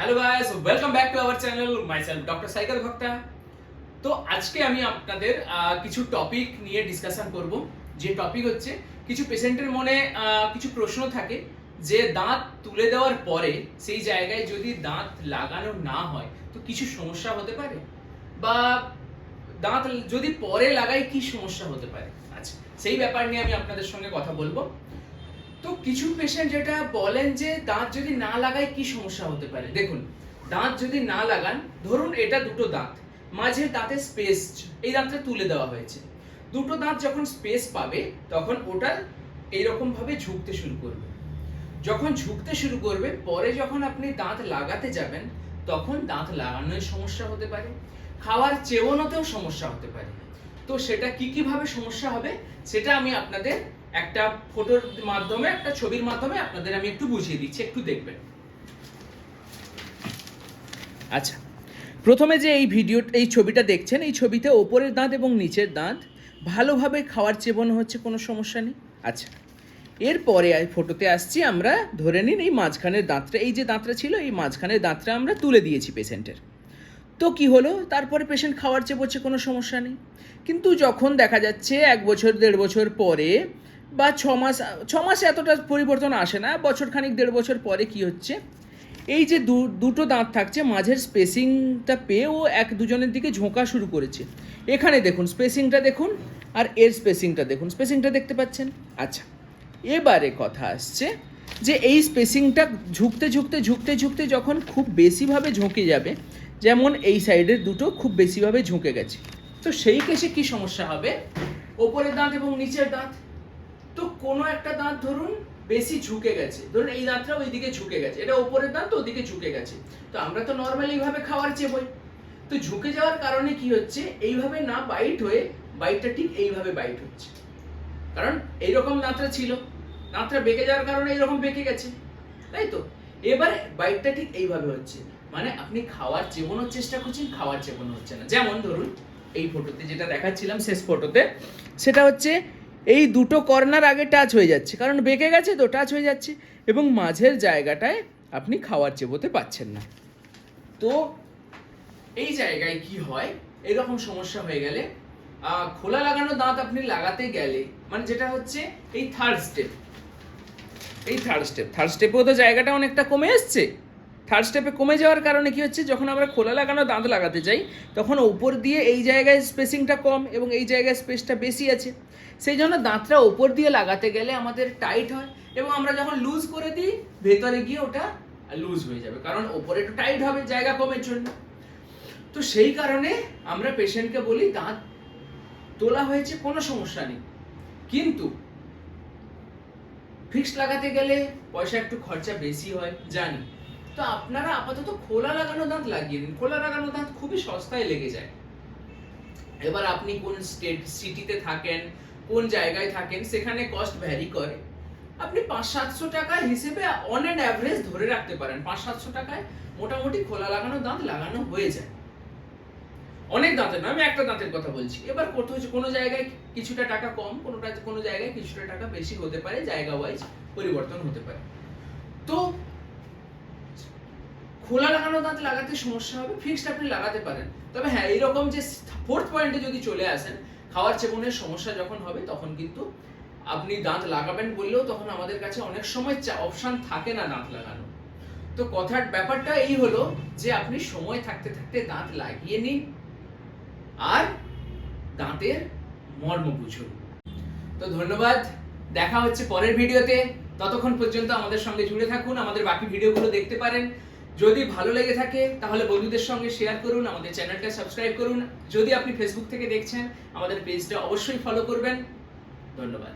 Hello guys, welcome back to our channel. Myself doctor সাইকেল ভক্তা। তো আজকে আমি আপনাদের কিছু টপিক নিয়ে ডিসকাশন করব। যে টপিক হচ্ছে কিছু পেশেন্টের মনে কিছু প্রশ্ন থাকে যে দাঁত তুলে দেওয়ার পরে সেই জায়গায় যদি দাঁত লাগানো না হয় তো কিছু সমস্যা হতে পারে, বা দাঁত যদি পরে লাগাই কি সমস্যা হতে পারে। আচ্ছা, সেই ব্যাপার নিয়ে আমি আপনাদের সঙ্গে কথা বলবো। তো কিছু পেশেন্ট যেটা বলেন যে দাঁত যদি না লাগাই কি সমস্যা হতে পারে। দেখুন, দাঁত যদি না লাগান, ধরুন এটা দুটো দাঁত, মাঝে দাঁতের স্পেস, এই দাঁতটা তুলে দেওয়া হয়েছে, দুটো দাঁত যখন স্পেস পাবে তখন ওটা এইরকম ভাবে ঝুঁকতে শুরু করবে। যখন ঝুঁকতে শুরু করবে, পরে যখন আপনি দাঁত লাগাতে যাবেন তখন দাঁত লাগানোর সমস্যা হতে পারে, খাওয়ার চেবনোতেও সমস্যা হতে পারে। তো সেটা কি ভাবে সমস্যা হবে সেটা আমি আপনাদের একটা ফটোর মাধ্যমে, একটা ছবির মাধ্যমে আপনাদের আমি একটু বুঝিয়ে দিচ্ছি, একটু দেখবেন। আচ্ছা, প্রথমে যে এই ছবিটা দেখছেন, এই ছবিতে ওপরের দাঁত এবং নিচের দাঁত ভালোভাবে খাওয়ার চেবনো হচ্ছে, কোনো সমস্যা নেই। আচ্ছা, এরপরে ফটোতে আসছি আমরা, ধরে নিন এই মাঝখানের দাঁতটা, এই যে দাঁতটা ছিল এই মাঝখানের দাঁতটা আমরা তুলে দিয়েছি পেশেন্টের। তো কি হলো, তারপরে পেশেন্ট খাওয়ার চেপেছে, কোনো সমস্যা নেই। কিন্তু যখন দেখা যাচ্ছে 1 বছর 1.5 বছর পরে বা 6 মাস এতটা পরিবর্তন আসে না, বছর খানিক 1.5 বছর পরে কি হচ্ছে, এই যে দুটো দাঁত থাকছে, মাঝের স্পেসিংটা পেয়ে ও দুজনের দিকে ঝোঁকা শুরু করেছে। এখানে দেখুন স্পেসিংটা দেখুন, আর এর স্পেসিংটা দেখুন, স্পেসিংটা দেখতে পাচ্ছেন। আচ্ছা, এবারে কথা আসছে যে এই স্পেসিংটা ঝুঁকতে ঝুঁকতে ঝুঁকতে ঝুঁকতে যখন খুব বেশিভাবে ঝুঁকে যাবে, যেমন এই সাইডের দুটো খুব বেশিভাবে ঝুঁকে গেছে, তো সেই কেসে কি সমস্যা হবে, ওপরের দাঁত এবং নিচের দাঁত, তো কোনো একটা দাঁত ধরুন বেশি ঝুঁকে গেছে, ধরুন এই দাঁতটা ওইদিকে ঝুঁকে গেছে, এটা ওপরের দাঁত তো ওদিকে ঝুঁকে গেছে। তো আমরা তো নর্মালি এইভাবে খাওয়ার চেবই, তো ঝুঁকে যাওয়ার কারণে কি হচ্ছে, এইভাবে না বাইট হয়ে বাইটটা ঠিক এইভাবে বাইট হচ্ছে, কারণ এইরকম দাঁতটা ছিল, দাঁতটা বেঁকে যাওয়ার কারণে এইরকম বেঁকে গেছে, তাই তো। এবারে বাইটটা ঠিক এইভাবে হচ্ছে, মানে আপনি খাওয়ার চেবানোর চেষ্টা করছেন, খাওয়ার চেবানো হচ্ছে না। যেমন ধরুন এই ফটোতে যেটা দেখাচ্ছিলাম শেষ ফটোতে, সেটা হচ্ছে এই দুটো কর্নার আগে টাচ হয়ে যাচ্ছে, কারণ বেঁকে গেছে তো টাচ হয়ে যাচ্ছে, এবং মাঝের জায়গাটায় আপনি খাওয়ার চেবোতে পাচ্ছেন না। তো এই জায়গায় কি হয়, এরকম সমস্যা হয়ে গেলে খোলা লাগানো দাঁত আপনি লাগাতে গেলে, মানে যেটা হচ্ছে এই থার্ড স্টেপেও তো জায়গাটা অনেকটা কমে এসছে। থার্ড স্টেপে কমে যাওয়ার কারণে কি হচ্ছে, যখন আমরা খোলা লাগানো দাঁত লাগাতে যাই তখন উপর দিয়ে এই জায়গায় স্পেসিংটা কম এবং এই জায়গায় স্পেসটা বেশি আছে, সেই জন্য দাঁতটা উপর দিয়ে লাগাতে গেলে আমাদের টাইট হয়, এবং আমরা যখন লুজ করে দিই ভেতরে গিয়ে ওটা লুজ হয়ে যাবে, কারণ ওপরে একটু টাইট হবে জায়গা কমের জন্য। তো সেই কারণে আমরা পেশেন্টকে বলি দাঁত তোলা হয়েছে, কোনো সমস্যা নেই, কিন্তু ফিক্সড লাগাতে গেলে পয়সা একটু খরচা বেশি হয় জানি, তো আপনারা আপাতত খোলা লাগানো দাঁত লাগিয়ে দিন। খোলা লাগানো দাঁত খুবই সস্তায় লেগে যায়। এবার আপনি কোন সিটিতে থাকেন, কোন জায়গায় থাকেন, সেখানে কস্ট ভ্যারি করে। আপনি 500-700 টাকার হিসেবে অন অ্যান্ড অ্যাভারেজ ধরে রাখতে পারেন, 500-700 টাকায় মোটামুটি খোলা লাগানো দাঁত লাগানো হয়ে যায়। অনেক দাঁতের নয়, আমি একটা দাঁতের কথা বলছি। এবার কোনো জায়গায় কিছুটা টাকা কম, কোনো জায়গায় কিছুটা টাকা বেশি হতে পারে, জায়গা ওয়াইজ পরিবর্তন হতে পারে। তো খোলা লাগানো দাঁত লাগাতে সমস্যা হবে, ফিক্সড আপনি লাগাতে পারেন। তবে হ্যাঁ, এইরকম যে ফোর্থ পয়েন্টে যদি চলে আসেন, খাওয়ার চেবনের সমস্যা যখন হবে তখন কিন্তু আপনি দাঁত লাগাবেন বললেও তখন আমাদের কাছে অনেক সময় অপশন থাকে না দাঁত লাগানো। তো কথার ব্যাপারটা এই হলো যে আপনি সময় থাকতে থাকতে দাঁত লাগিয়ে নিন আর দাঁতের মর্ম বুঝুন। তো ধন্যবাদ, দেখা হচ্ছে পরের ভিডিওতে। ততক্ষণ পর্যন্ত আমাদের সঙ্গে জুড়ে থাকুন, আমাদের বাকি ভিডিওগুলো দেখতে পারেন। যদি ভালো লেগে থাকে তাহলে বন্ধুদের সঙ্গে শেয়ার করুন, আমাদের চ্যানেলটা সাবস্ক্রাইব করুন। যদি আপনি ফেসবুক থেকে দেখছেন আমাদের পেজটা অবশ্যই ফলো করবেন। ধন্যবাদ।